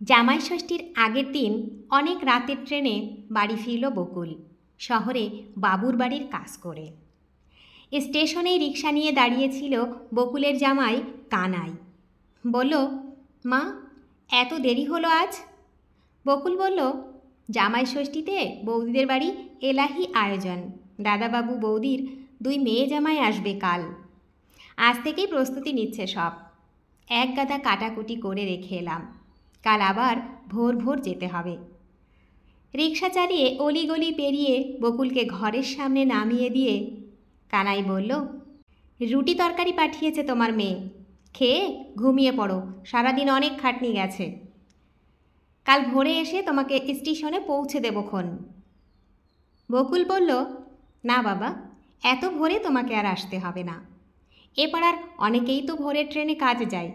জামাই ষষ্ঠীর আগের দিন অনেক রাতের ট্রেনে বাড়ি ফিরল বকুল, শহরে বাবুর বাড়ির কাজ করে। স্টেশনেই রিকশা নিয়ে দাঁড়িয়েছিল বকুলের জামাই কানাই। বলল, মা, এত দেরি হলো আজ? বকুল বলল, জামাই ষষ্ঠীতে বৌদিদের বাড়ি এলাহি আয়োজন। দাদাবাবু বৌদির 2 মেয়ে জামাই আসবে কাল। আজ থেকেই প্রস্তুতি নিচ্ছে সব। এক গাদা কাটাকুটি করে রেখে এলাম, কাল আবার ভোর ভোর যেতে হবে। রিকশা চালিয়ে অলিগলি পেরিয়ে বকুলকে ঘরের সামনে নামিয়ে দিয়ে কানাই বলল, রুটি তরকারি পাঠিয়েছে তোমার মেয়ে, খেয়ে ঘুমিয়ে পড়ো, সারাদিন অনেক খাটনি গেছে। কাল ভোরে এসে তোমাকে স্টেশনে পৌঁছে দেবক্ষণ। বকুল বলল, না বাবা, এত ভোরে তোমাকে আর আসতে হবে না। এ পাড়ার অনেকেই তো ভোরের ট্রেনে কাজে যায়,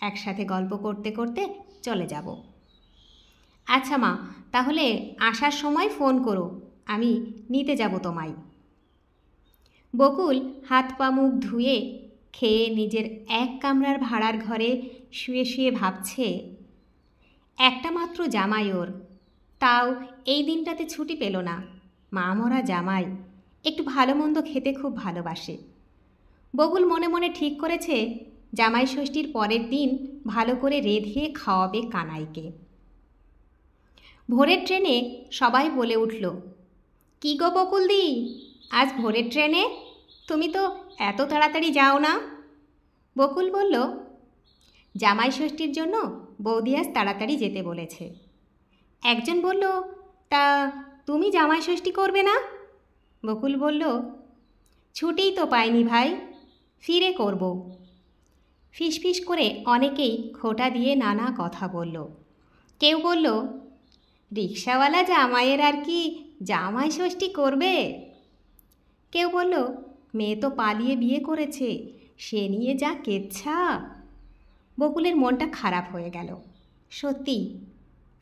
একসাথে গল্প করতে করতে চলে যাব। আচ্ছা মা, তাহলে আসার সময় ফোন করো, আমি নিতে যাব তোমায়। বকুল হাত পা মুখ ধুয়ে খেয়ে নিজের 1 কামরার ভাড়ার ঘরে শুয়ে শুয়ে ভাবছে, একটা মাত্র জামাই ওর, তাও এই দিনটাতে ছুটি পেল না। মা মরা জামাই, একটু ভালো মন্দ খেতে খুব ভালোবাসে। বকুল মনে মনে ঠিক করেছে জামাই ষষ্ঠীর পরের দিন ভালো করে রেঁধে খাওয়াবে কানাইকে। ভোরের ট্রেনে সবাই বলে উঠল, কী গো বকুলদি, আজ ভোরের ট্রেনে? তুমি তো এত তাড়াতাড়ি যাও না। বকুল বলল, জামাই ষষ্ঠীর জন্য বৌদি আজ তাড়াতাড়ি যেতে বলেছে। একজন বলল, তা তুমি জামাই ষষ্ঠী করবে না? বকুল বলল, ছুটিই তো পাইনি ভাই, ফিরে করব। ফিসফিস করে অনেকেই খোঁটা দিয়ে নানা কথা বলল। কেউ বলল, রিকশাওয়ালা জামাইয়ের আর কি জামাই ষষ্ঠী করবে? কেউ বলল, মেয়ে তো পালিয়ে বিয়ে করেছে, সে নিয়ে যা কেচ্ছা। বকুলের মনটা খারাপ হয়ে গেল। সত্যি,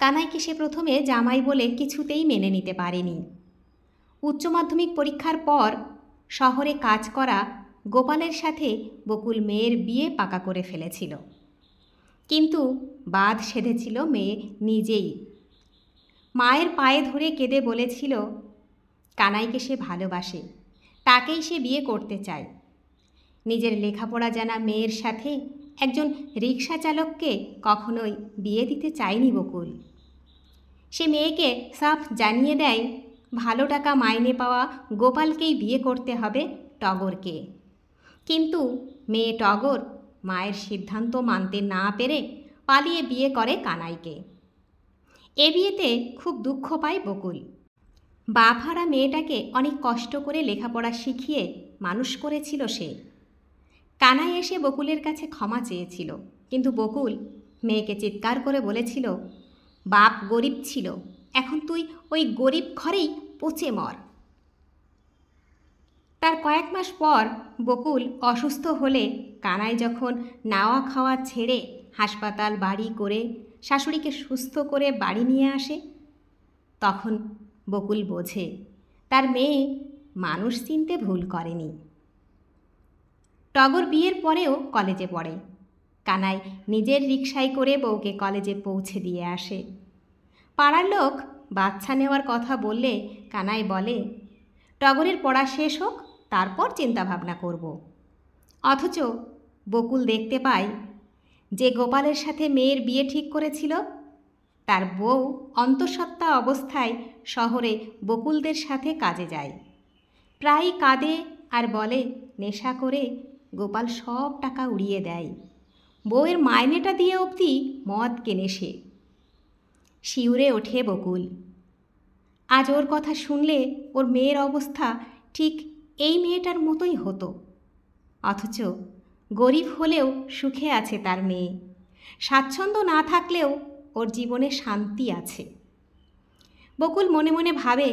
কানাইকে সে প্রথমে জামাই বলে কিছুতেই মেনে নিতে পারেনি। উচ্চ মাধ্যমিক পরীক্ষার পর শহরে কাজ করা গোপালের সাথে বকুল মেয়ের বিয়ে পাকা করে ফেলেছিল, কিন্তু বাদ সেধেছিল মেয়ে নিজেই। মায়ের পায়ে ধরে কেঁদে বলেছিল, কানাইকে সে ভালোবাসে, তাকেই সে বিয়ে করতে চায়। নিজের লেখাপড়া জানা মেয়ের সাথে একজন রিকশা চালককে কখনোই বিয়ে দিতে চায়নি বকুল। সে মেয়েকে সাফ জানিয়ে দেয়, ভালো টাকা মাইনে পাওয়া গোপালকেই বিয়ে করতে হবে, টগরকে। কিন্তু মেয়ে টগর মায়ের সিদ্ধান্ত মানতে না পেরে পালিয়ে বিয়ে করে কানাইকে। এ বিয়েতে খুব দুঃখ পায় বকুল। বাপ হারা মেয়েটাকে অনেক কষ্ট করে লেখাপড়া শিখিয়ে মানুষ করেছিল সে। কানাই এসে বকুলের কাছে ক্ষমা চেয়েছিল, কিন্তু বকুল মেয়েকে চিৎকার করে বলেছিল, বাপ গরিব ছিল, এখন তুই ওই গরিব ঘরেই পচে মর। তার কয়েক মাস পর বকুল অসুস্থ হলে কানাই যখন নাওয়া খাওয়া ছেড়ে হাসপাতাল বাড়ি করে শাশুড়িকে সুস্থ করে বাড়ি নিয়ে আসে, তখন বকুল বোঝে তার মেয়ে মানুষ চিনতে ভুল করেনি। টগর বিয়ের পরেও কলেজে পড়ে। কানাই নিজের রিকশায় করে বউকে কলেজে পৌঁছে দিয়ে আসে। পাড়ার লোক বাচ্চা নেওয়ার কথা বললে কানাই বলে, টগরের পড়া শেষ হোক, তারপর চিন্তাভাবনা করব। অথচ বকুল দেখতে পায়, যে গোপালের সাথে মেয়ের বিয়ে ঠিক করেছিল তার বউ অন্তঃসত্ত্বা অবস্থায় শহরে বকুলদের সাথে কাজে যায়। প্রায়ই কাঁদে আর বলে, নেশা করে গোপাল সব টাকা উড়িয়ে দেয়, বউয়ের মাইনেটা দিয়ে অবধি মদ কেনে সে। শিউরে ওঠে বকুল। আজ ওর কথা শুনলে ওর মেয়ের অবস্থা ঠিক এই মেয়েটার মতোই হতো। অথচ গরিব হলেও সুখে আছে তার মেয়ে, স্বাচ্ছন্দ্য না থাকলেও ওর জীবনে শান্তি আছে। বকুল মনে মনে ভাবে,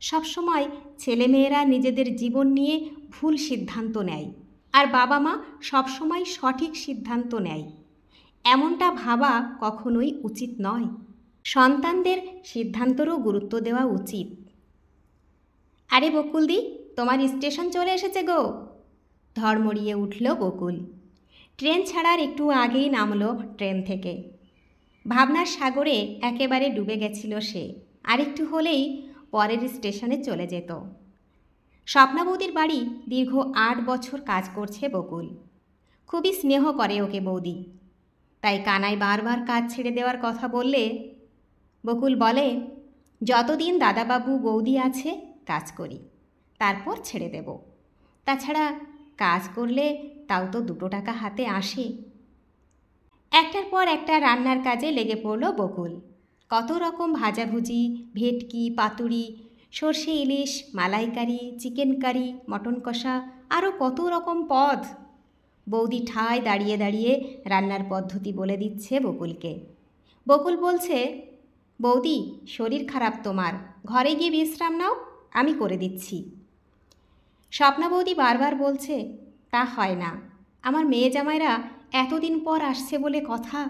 সবসময় ছেলেমেয়েরা নিজেদের জীবন নিয়ে ভুল সিদ্ধান্ত নেয়, আর বাবা মা সবসময় সঠিক সিদ্ধান্ত নেয়। এমনটা ভাবা কখনোই উচিত নয়। সন্তানদের সিদ্ধান্তেরও গুরুত্ব দেওয়া উচিত। আরে বকুলদি, তোমার স্টেশন চলে এসেছে গো। ধড়মড়িয়ে উঠল বকুল। ট্রেন ছাড়ার একটু আগেই নামলো ট্রেন থেকে। ভাবনার সাগরে একেবারে ডুবে গেছিল সে। আরেকটু হলেই পরের স্টেশনে চলে যেত। স্বপ্না বৌদির বাড়ি দীর্ঘ ৮ বছর কাজ করছে বকুল। খুবই স্নেহ করে ওকে বৌদি। তাই কানাই বারবার কাজ ছেড়ে দেওয়ার কথা বললে বকুল বলে, যতদিন দাদাবাবু বৌদি আছে কাজ করি, তারপর ছেড়ে দেব। তাছাড়া কাজ করলে তাও তো 2 টাকা হাতে আসে। একটার পর একটা রান্নার কাজে লেগে পড়ল বকুল। কত রকম ভাজাভুজি, ভেটকি, পাতুরি, সর্ষে ইলিশ, মালাইকারি, চিকেন কারি, মটন কষা, আরও কত রকম পদ। বৌদি ঠায় দাঁড়িয়ে দাঁড়িয়ে রান্নার পদ্ধতি বলে দিচ্ছে বকুলকে। বকুল বলছে, বৌদি শরীর খারাপ তোমার, ঘরে গিয়ে বিশ্রাম নাও, আমি করে দিচ্ছি। স্বপ্না বৌদি বারবার বলছে, তা হয় না, আমার মেয়ে জামাইরা এতদিন পর আসছে বলে কথা।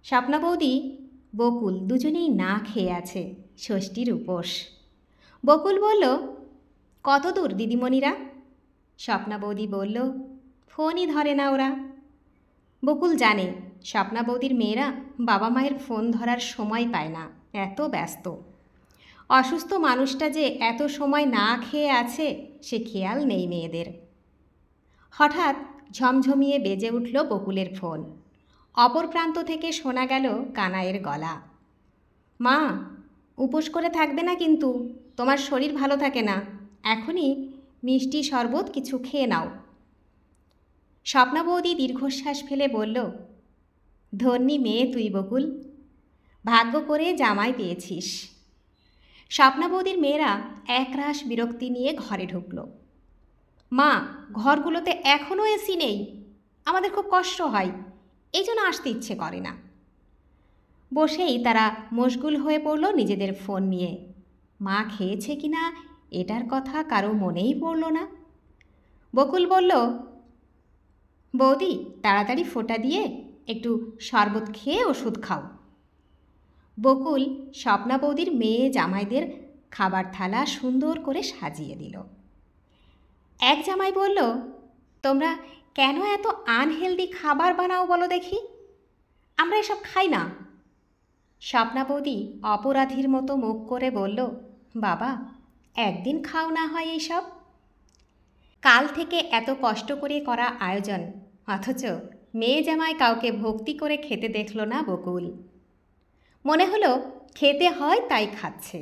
স্বপ্না বৌদি বকুল দুজনেই না খেয়ে আছে, ষষ্ঠীর উপোস। বকুল বলল, কত দূর দিদিমণিরা? স্বপ্না বৌদি বলল, ফোনই ধরে না ওরা। বকুল জানে স্বপ্না বৌদির মেয়েরা বাবা মায়ের ফোন ধরার সময় পায় না, এত ব্যস্ত। অসুস্থ মানুষটা যে এত সময় না খেয়ে আছে সে খেয়াল নেই মেয়েদের। হঠাৎ ঝমঝমিয়ে বেজে উঠল বকুলের ফোন। অপর প্রান্ত থেকে শোনা গেল কানাইয়ের গলা। মা, উপোস করে থাকবে না কিন্তু, তোমার শরীর ভালো থাকে না, এখনই মিষ্টি শরবত কিছু খেয়ে নাও। স্বপ্না বৌদি দীর্ঘশ্বাস ফেলে বলল, ধন্যী মেয়ে তুই বকুল, ভাগ্য করে জামাই পেয়েছিস। স্বপ্না বৌদির মেয়েরা একরাশ বিরক্তি নিয়ে ঘরে ঢুকল। মা, ঘরগুলোতে এখনও এসি নেই, আমাদের খুব কষ্ট হয়, এই জন্য আসতে ইচ্ছে করে না। বসেই তারা মশগুল হয়ে পড়ল নিজেদের ফোন নিয়ে। মা খেয়েছে কিনা এটার কথা কারো মনেই পড়ল না। বকুল বলল, বৌদি তাড়াতাড়ি ফোঁটা দিয়ে একটু শরবত খেয়ে ওষুধ খাও। বকুল স্বপ্না বৌদির মেয়ে জামাইদের খাবার থালা সুন্দর করে সাজিয়ে দিল। এক জামাই বলল, তোমরা কেন এত আনহেলদি খাবার বানাও বলো দেখি, আমরা এসব খাই না। স্বপ্না বৌদি অপরাধীর মতো মুখ করে বলল, বাবা একদিন খাও না হয় এইসব। কাল থেকে এত কষ্ট করে করা আয়োজন, অথচ মেয়ে জামাই কাউকে ভক্তি করে খেতে দেখল না বকুল। মনে হলো খেতে হয় তাই খাচ্ছে।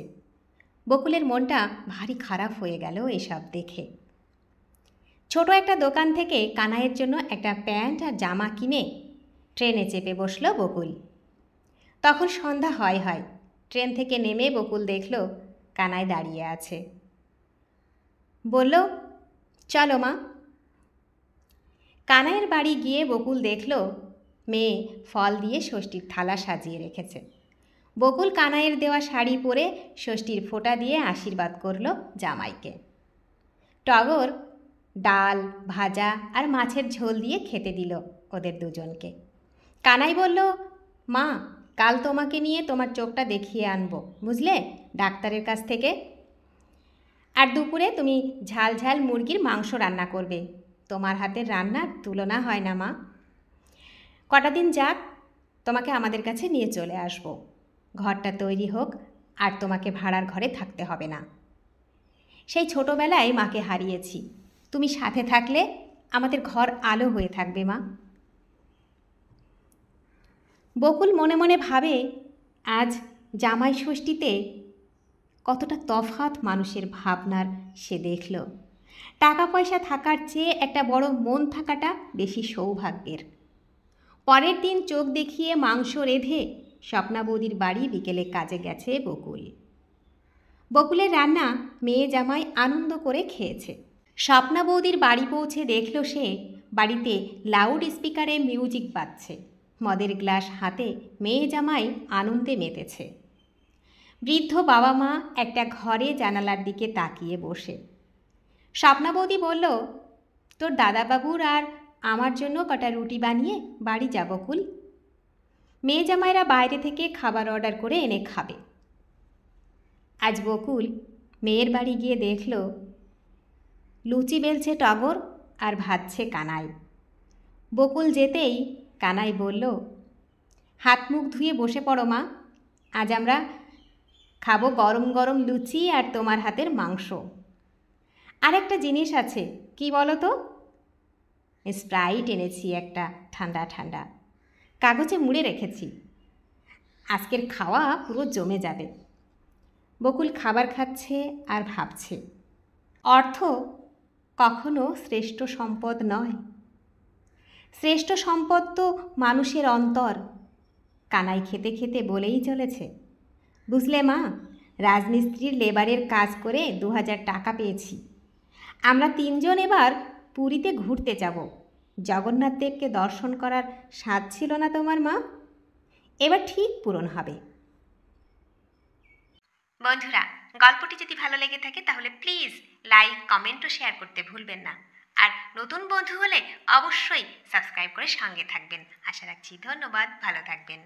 বকুলের মনটা ভারী খারাপ হয়ে গেল এসব দেখে। ছোট একটা দোকান থেকে কানাইয়ের জন্য একটা প্যান্ট আর জামা কিনে ট্রেনে চেপে বসল বকুল। তখন সন্ধ্যা হয়। ট্রেন থেকে নেমে বকুল দেখল কানাই দাঁড়িয়ে আছে। বলল, চলো মা। কানাইয়ের বাড়ি গিয়ে বকুল দেখল মেয়ে ফল দিয়ে ষষ্ঠীর থালা সাজিয়ে রেখেছে। বকুল কানাইয়ের দেওয়া শাড়ি পরে ষষ্ঠীর ফোঁটা দিয়ে আশীর্বাদ করল জামাইকে। টগর ডাল, ভাজা আর মাছের ঝোল দিয়ে খেতে দিল ওদের দুজনকে। কানাই বলল, মা কাল তোমাকে নিয়ে তোমার চোখটা দেখিয়ে আনবো, বুঝলে, ডাক্তারের কাছ থেকে। আর দুপুরে তুমি ঝাল ঝাল মুরগির মাংস রান্না করবে, তোমার হাতের রান্নার তুলনা হয় না মা। কটা দিন যাক, তোমাকে আমাদের কাছে নিয়ে চলে আসব। ঘরটা তৈরি হোক আর তোমাকে ভাড়ার ঘরে থাকতে হবে না। সেই ছোটোবেলায় মাকে হারিয়েছি, তুমি সাথে থাকলে আমাদের ঘর আলো হয়ে থাকবে মা। বকুল মনে মনে ভাবে, আজ জামাই ষষ্ঠীতে কতটা তফাৎ মানুষের ভাবনার সে দেখল। টাকা পয়সা থাকার চেয়ে একটা বড় মন থাকাটা বেশি সৌভাগ্যের। পরের দিন চোখ দেখিয়ে মাংস রেঁধে স্বপ্না বৌদির বাড়ি বিকেলে কাজে গেছে বকুল। বকুলের রান্না মেয়ে জামাই আনন্দ করে খেয়েছে। স্বপ্না বৌদির বাড়ি পৌঁছে দেখল সে বাড়িতে লাউড স্পিকারে মিউজিক বাজছে, মদের গ্লাস হাতে মেয়ে জামাই আনন্দে মেতেছে। বৃদ্ধ বাবা মা একটা ঘরে জানালার দিকে তাকিয়ে বসে। স্বপ্না বৌদি বলল, তোর দাদাবাবুর আর আমার জন্য কটা রুটি বানিয়ে বাড়ি যা বকুল, মেয়ে জামাইরা বাইরে থেকে খাবার অর্ডার করে এনে খাবে। আজ বকুল মেয়ের বাড়ি গিয়ে দেখল লুচি বেলছে টগর আর ভাজছে কানাই। বকুল যেতেই কানাই বলল, হাত মুখ ধুয়ে বসে পড়ো মা, আজ আমরা খাবো গরম গরম লুচি আর তোমার হাতের মাংস। আর একটা জিনিস আছে, কি বলো তো? স্প্রাইট এনেছি একটা, ঠান্ডা ঠান্ডা, কাগজে মুড়ে রেখেছি। আজকের খাওয়া পুরো জমে যাবে। বকুল খাবার খাচ্ছে আর ভাবছে, অর্থ কখনো শ্রেষ্ঠ সম্পদ নয়। শ্রেষ্ঠ সম্পদ তো মানুষের অন্তর। কানাই খেতে খেতে বলেই চলেছে, বুঝলে মা, রাজমিস্ত্রির লেবারের কাজ করে 2000 টাকা পেয়েছি। আমরা 3 জন এবার পুরীতে ঘুরতে যাব। জগন্নাথ দেবকে দর্শন করার স্বাদ ছিল না তোমার মা? এবার ঠিক পূরণ হবে। বন্ধুরা, গল্পটি যদি ভালো লেগে থাকে তাহলে প্লিজ লাইক, কমেন্ট ও শেয়ার করতে ভুলবেন না। আর নতুন বন্ধু হলে অবশ্যই সাবস্ক্রাইব করে সঙ্গে থাকবেন। আশা রাখছি। ধন্যবাদ, ভালো থাকবেন।